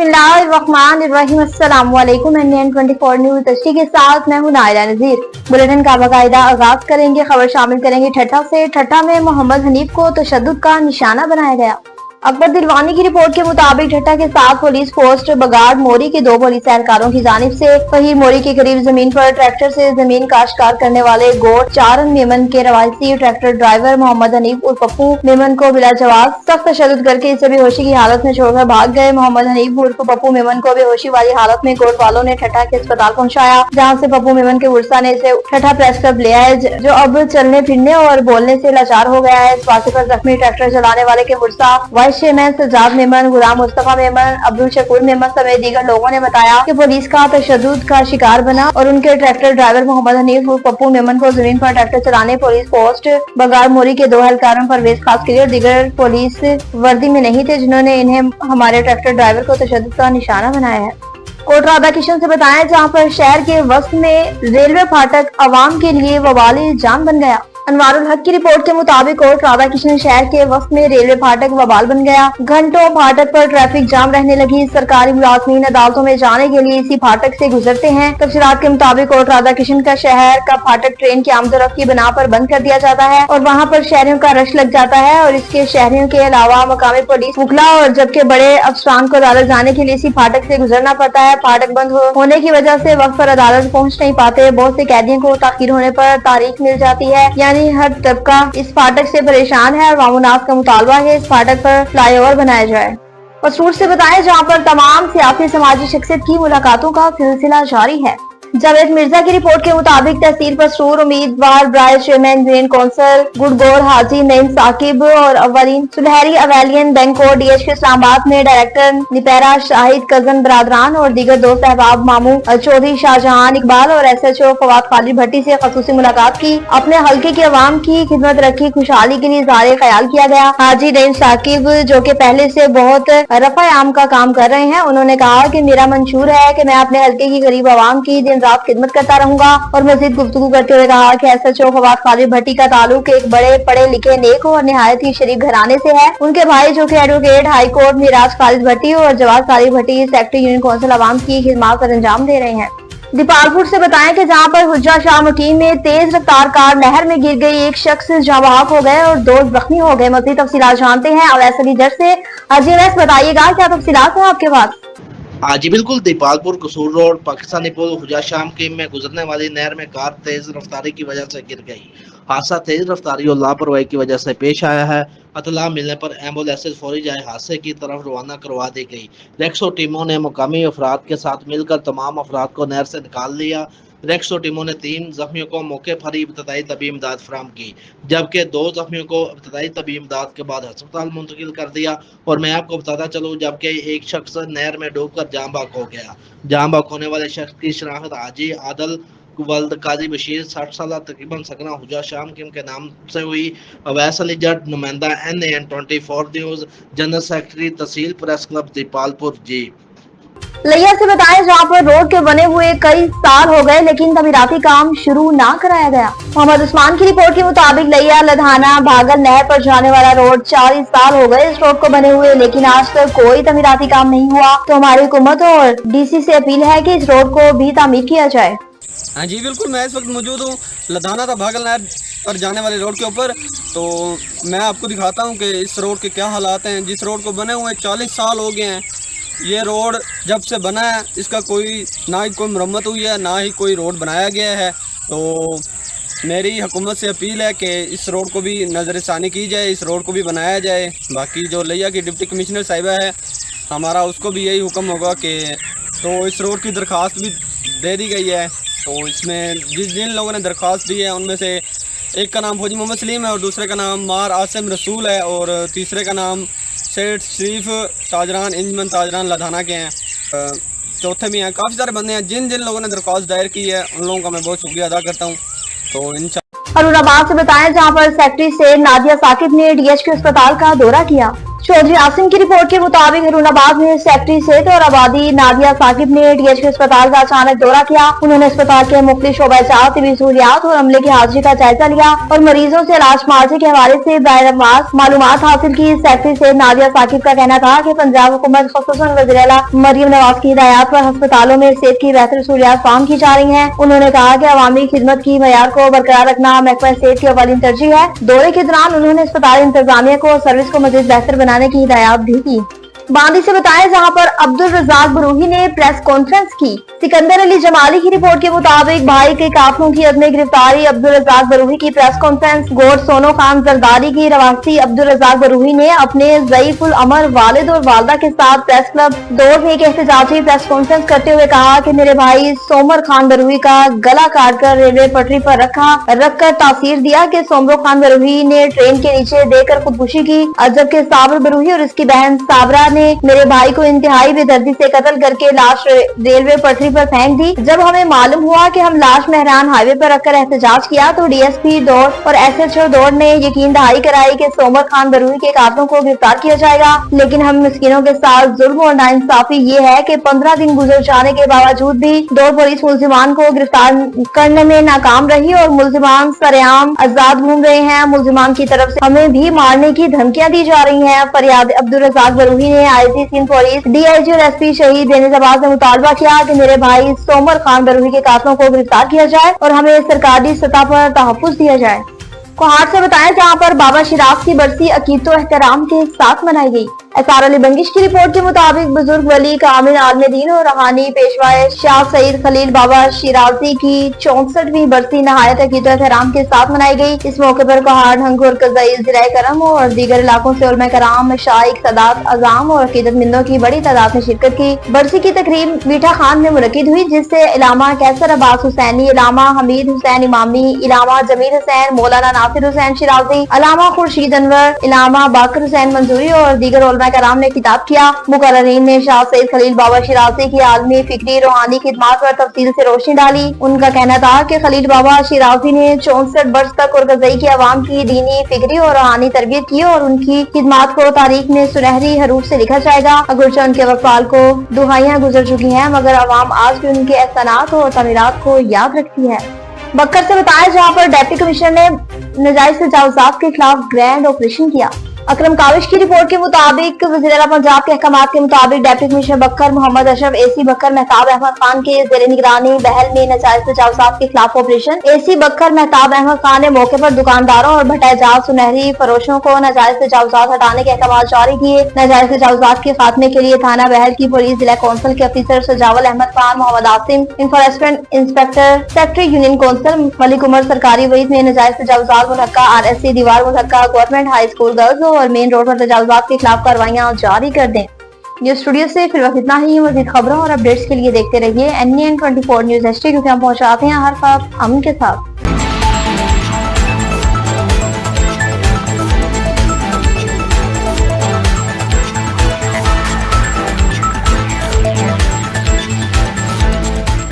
बिस्मिल्लाहिर्रहमानिर्रहीम। अस्सलाम वालेकुम। NN24 न्यूज़ दस्ती के साथ मैं हूं नायरा नजीर। बुलेटिन का बाकायदा आगाज करेंगे। खबर शामिल करेंगे ठट्ठा से। ठट्ठा में मोहम्मद हनीफ को तशद्दुद का निशाना बनाया गया। अकबर दिलवानी की रिपोर्ट के मुताबिक ठट्ठा के साथ पुलिस पोस्ट बगाड़ मोरी के दो पुलिस एहलकारों की जानिब से फहीर मोरी के करीब जमीन पर ट्रैक्टर से जमीन काश्तकार करने वाले गोट चारन मेमन के रवायती ट्रैक्टर ड्राइवर मोहम्मद हनीफ उर्फ पप्पू मेमन को बिला जवाब सख्त तशद्दुद करके इसे बेहोशी की हालत में छोड़कर भाग गए। मोहम्मद हनीफ उर्फ पप्पू मेमन को बेहोशी वाली हालत में गोट वालों ने ठट्ठा के अस्पताल पहुँचाया, जहाँ से पप्पू मेमन के उर्सा ने इसे ठट्ठा प्रेस क्लब ले आए, जो अब चलने फिरने और बोलने से लाचार हो गया है। इस वाक़े पर जख्मी ट्रैक्टर चलाने वाले के उर्सा वाइस चेयरमैन सज्जाद मेमन, गुलाम मुस्तफा मेमन, अब्दुल शकूर मेमन समेत दीगर लोगों ने बताया कि पुलिस का तशद्दुद का शिकार बना और उनके ट्रैक्टर ड्राइवर मोहम्मद हनीफ उर्फ पप्पू मेमन को जमीन पर ट्रैक्टर चलाने पुलिस पोस्ट बगाड़ मोरी के दो एहलकारों परवेज खासकरी और दीगर पुलिस वर्दी में नहीं थे, जिन्होंने इन्हें हमारे ट्रैक्टर ड्राइवर को तशद्दुद का निशाना बनाया है। कोट राधा किशन से बताया, जहाँ पर शहर के वस्त में रेलवे फाटक आवाम के लिए वबाली जान बन गया। अनवारुल हक की रिपोर्ट के मुताबिक कोट राधा किशन शहर के वक्त में रेलवे फाटक वबाल बन गया। घंटों फाटक पर ट्रैफिक जाम रहने लगी। सरकारी मुलाजमीन अदालतों में जाने के लिए इसी फाटक से गुजरते हैं। तफसीलात के मुताबिक कोट राधा किशन का शहर का फाटक ट्रेन की आमदोरफ्त की बिना पर बंद कर दिया जाता है और वहाँ पर शहरियों का रश लग जाता है और इसके शहरियों के अलावा मकामी पुलिस मुखला और जबकि बड़े अफसरान को अदालत जाने के लिए इसी फाटक से गुजरना पड़ता है। फाटक बंद होने की वजह से वक्त पर अदालत पहुँच नहीं पाते। बहुत से कैदियों को ताखीर होने पर तारीख मिल जाती है, यानी हर तबका इस फाटक से परेशान है और वामुनास का मुतालबा है इस फाटक पर फ्लाईओवर बनाया जाए। पसरूर से बताएं, जहां पर तमाम सियासी समाजी शख्सियत की मुलाकातों का सिलसिला जारी है। जावेद मिर्जा की रिपोर्ट के मुताबिक तहसील पसरूर उम्मीदवार ब्राय चेयरमैन ग्रीन कौंसल गुड़गोर हाजी नईम साकिब और अवलीन सुलहरी अवेलियन बैंक और DHQ इस्लामाबाद में डायरेक्टर निपेरा शाहिद कजन बरादरान और दीगर दोस्त अहबाब मामू चौधरी शाहजहां इकबाल और SHO फवाद खालिद भट्टी से खसूसी मुलाकात की। अपने हल्के के अवाम की खिदमत रखी, खुशहाली के लिए इज़हार ख्याल किया गया। हाजी नईम साकिब जो कि पहले से बहुत रफ़ा आम का काम कर रहे हैं, उन्होंने कहा कि मेरा मंशूर है कि मैं अपने हल्के की गरीब आवाम की रात खिदमत करता रहूंगा और मजीद गुफ्तगू करते हुए कहा कि SHO फवाद खालिद भट्टी का ताल्लुक एक बड़े पढ़े लिखे नेक और निहायत ही शरीफ घराने से है। उनके भाई जो कि advocate high court Miraj Khalid Bhatti और Jawad Khalid Bhatti secretary union council आवाम की खिदमत पर अंजाम दे रहे हैं। दीपालपुर से बताएं कि जहां पर हुज्जा शाह मुकीम में तेज रफ्तार कार नहर में गिर गई, एक शख्स जाँ बहक हो गए और दो जख्मी हो गए। मज़ीद तफसीलात जानते हैं अवैस अली जट से। अजीवैस बताइएगा क्या तफसीलात है आपके पास? हाँ जी बिल्कुल, दीपालपुर कसूर रोड पाकिस्तानी पुल हुजा शाम के में गुजरने वाली नहर में कार तेज रफ्तारी की वजह से गिर गई। हादसा तेज रफ्तारी और लापरवाही की वजह से पेश आया है। इत्तला मिलने पर एम्बुलेंस फौरी जाए हादसे की तरफ रवाना करवा दी गई। रेक्सो टीमों ने मुकामी अफराद के साथ मिलकर तमाम अफराद को नहर से निकाल लिया। रेक्सो टीमों ने 3 जख्मियों को मौके पर ही इब्तदाई तबी इमदाद फराहम की, जबकि 2 जख्मियों को इब्तदाई तबी इमदाद के बाद अस्पताल मुंतकिल कर दिया। और मैं आपको बताता चलूँ, जबकि एक शख्स नहर में डूबकर जाँ बहक हो गया। जाँ बहक होने वाले शख्स की शनाख्त हाजी आदल वल्द काजी बशीर 60 साल तकरीबन सकना हुजा शाम के नाम से हुई। अवैस अली जट नुमाइंदा NN24 न्यूज़, जनरल सेक्रेटरी तहसील प्रेस क्लब दीपालपुर। जी लिया से बताएं, जहाँ पर रोड के बने हुए कई साल हो गए लेकिन तमीराती काम शुरू ना कराया गया। मोहम्मद उस्मान की रिपोर्ट के मुताबिक लिया लधाना भागल नहर पर जाने वाला रोड 40 साल हो गए इस रोड को बने हुए, लेकिन आज तक कोई तमीराती काम नहीं हुआ। तो हमारी हुकूमत और DC से अपील है कि इस रोड को भी तामीर किया जाए। हाँ जी बिल्कुल, मैं इस वक्त मौजूद हूँ लधाना था भागल नहर पर जाने वाले रोड के ऊपर। तो मैं आपको दिखाता हूँ कि इस रोड के क्या हालात हैं। जिस रोड को बने हुए 40 साल हो गए हैं। ये रोड जब से बना है इसका ना ही कोई मरम्मत हुई है, ना ही कोई रोड बनाया गया है। तो मेरी हुकूमत से अपील है कि इस रोड को भी नज़रसानी की जाए, इस रोड को भी बनाया जाए। बाकी जो लिया की डिप्टी कमिश्नर साहिबा है हमारा, उसको भी यही हुक्म होगा कि तो इस रोड की दरख्वास्त भी दे दी गई है। तो इसमें जिन लोगों ने दरख्वास्त दी है उनमें से एक का नाम फौजी मोहम्मद सलीम है और दूसरे का नाम मार आसिम रसूल है और तीसरे का नाम सेठ शरीफ ताजरान इंजमन ताजरान लधाना के हैं। चौथे भी हैं। काफ़ी सारे बंदे हैं। जिन लोगों ने दरख्वास्त दायर की है उन लोगों का मैं बहुत शुक्रिया अदा करता हूँ। तो इंशाअल्लाह हरूराबाद से बताएं, जहाँ पर सेक्रेटरी से नादिया साकिब ने DHQ अस्पताल का दौरा किया। चौधरी आसिम की रिपोर्ट के मुताबिक हरुणाबाद में सेक्रेटरी सेहत और आबादी नादिया साकिब ने DHQ अस्पताल का अचानक दौरा किया। उन्होंने अस्पताल के मुख्तलिफ शोबाजात, तिबी सहूलियात और अमले की हाजिरी का जायजा लिया और मरीजों से इलाज मुआवजे के हवाले से दायरावार मालूमात हासिल की। सेक्रेटरी सेहत नादिया साकिब का कहना था कि पंजाब हुकूमत खुसूसन वज़ीर आला मरियम नवाज की हिदायत पर अस्पतालों में सेहत की बेहतर सहूलियात फराहम की जा रही है। उन्होंने कहा कि अवामी खिदमत की मयार को बरकरार रखना महकमा सेहत की अवलिन तरजीह है। दौरे के दौरान उन्होंने अस्पताल इंतजामिया को सर्विस को मजीद बेहतर बनाने की हिदायत भी की। बांदी से बताएं, जहां पर अब्दुल रज़ाक बरूही ने प्रेस कॉन्फ्रेंस की। सिकंदर अली जमाली की रिपोर्ट के मुताबिक भाई के काफिलों की अदम गिरफ्तारी अब्दुल रज़ाक बरूही की प्रेस कॉन्फ्रेंस। गोड सोनो खान जरदारी की रवासी अब्दुल रज़ाक बरूही ने अपने ज़ईफुल अमर वालिद और वालदा के साथ प्रेस क्लब दौर में एक एहतजाजी प्रेस कॉन्फ्रेंस करते हुए कहा कि मेरे भाई सोमर खान बरूही का गला काटकर रेलवे पटरी पर रखकर तासीर दिया कि सोमरो खान बरूही ने ट्रेन के नीचे देकर खुदकुशी की, जबकि साबर बरूही और उसकी बहन साबरा ने मेरे भाई को इंतहाई बेदर्दी से कत्ल करके लाश रेलवे पटरी पर फेंक दी। जब हमें मालूम हुआ कि हम लाश मेहरान हाईवे पर रखकर एहतजाज किया तो DSP दौड़ और SHO दौड़ ने यकीन दहाई कराई कि सोमर खान बरूही के कातलों को गिरफ्तार किया जाएगा। लेकिन हम मिस्किनों के साथ जुल्म और नाइंसाफी ये है कि 15 दिन गुजर जाने के बावजूद भी दौड़ पुलिस मुल्जिमान को गिरफ्तार करने में नाकाम रही और मुल्जिमान सरेआम आजाद घूम रहे हैं। मुल्जिमान की तरफ से हमें भी मारने की धमकियां दी जा रही हैं। फरियाद अब्दुल रज़ाक बरूही ने IG सिंध पुलिस, DIG और SP शहीद बेनज़ाबाद से मुतालबा किया कि मेरे भाई सोमर खान बरूही के कातलों को गिरफ्तार किया जाए और हमें सरकारी सतह पर तहफ़्फ़ुज़ दिया जाए। कोहाट से बताएं, जहां पर बाबा शिराज की बरसी अकीदत और एहतराम के साथ मनाई गई। SR अली बंगिश की रिपोर्ट के मुताबिक बुजुर्ग वली कामिल आलम दीन और रूहानी पेशवाए शाह सईद खलील बाबा शिराजी की 64वीं बरसी नहायत अकीदत और एहतराम के साथ मनाई गई। इस मौके पर कोहाट, हंगोर, कज़ई, ज़िला करम और दीगर इलाकों से उलमा कराम, मशाइख, सदात अज़ाम और अकीदतमंदों की बड़ी तादाद में शिरकत की। बरसी की तकरीब मीठा खान में मुनक्किद हुई, जिससे इलामा कैसर अब्बास हुसैनी, इलामा हमीद हुसैन इमामी, इलामा जमील हुसैन, मौलाना नासिर हुसैन शिराजी, इलामा खुर्शीद अनवर, इलामा बाकर हुसैन मंजूरी और दीगर उलमा कराम ने खिताब किया। मुकर्ररीन ने शाह सईद खलील बाबा शिराजी की आलमी, फिक्री, रूहानी खिदमात पर तफसील से रोशनी डाली। उनका कहना था कि खलील बाबा शिराजी ने 64 बरस तक और कज़ई की आवाम की दीनी, फिक्री और रूहानी तरबियत की और उनकी खिदमात को तारीख में सुनहरी हरूफ से लिखा जाएगा। अगरचे उनके वफ़ाल को दुहाइयां गुजर चुकी हैं, मगर आवाम आज भी उनके एहसानात और तमीरात को याद रखती है। बक्कर से बताया, जहां पर डिप्टी कमिश्नर ने नाजायज तजावुज़ात के खिलाफ ग्रैंड ऑपरेशन किया। अकरम काविश की रिपोर्ट के मुताबिक वज़ीर आला पंजाब के अहकामात के मुताबिक deputy commissioner Bhakkar Mohammad Ashraf AC Bhakkar Mehtab Ahmad Khan के ज़ेर निगरानी बहल में नाजायज तजावुज़ात के खिलाफ ऑपरेशन। AC बक्कर मेहताब अहमद खान ने मौके पर दुकानदारों और भट्टाजात सुनहरी फरोशों को नाजायज तजावुज़ात हटाने के अहकाम जारी किए। नाजायज तजावुज़ात के खात्मे के लिए थाना बहल की पुलिस, जिला कौंसिल के अफसर Sajawal Ahmad Khan, Mohammad Asim, enforcement inspector, secretary union council Malik Umar, सरकारी वहीद में नाजायज तजावुज़ात मुलहक्का RSC दीवार मुलहक्का गवर्नमेंट हाई स्कूल गर्ल्स और मेन रोड पर तजावुज़ात के खिलाफ कार्रवाइयां जारी कर दें। न्यूज़ स्टूडियो से फिर वक्त इतना ही। मज़ीद खबरों और अपडेट्स के लिए देखते रहिए NN24 न्यूज़ HD, क्योंकि हम पहुंचाते हैं हर वक्त अमन के साथ।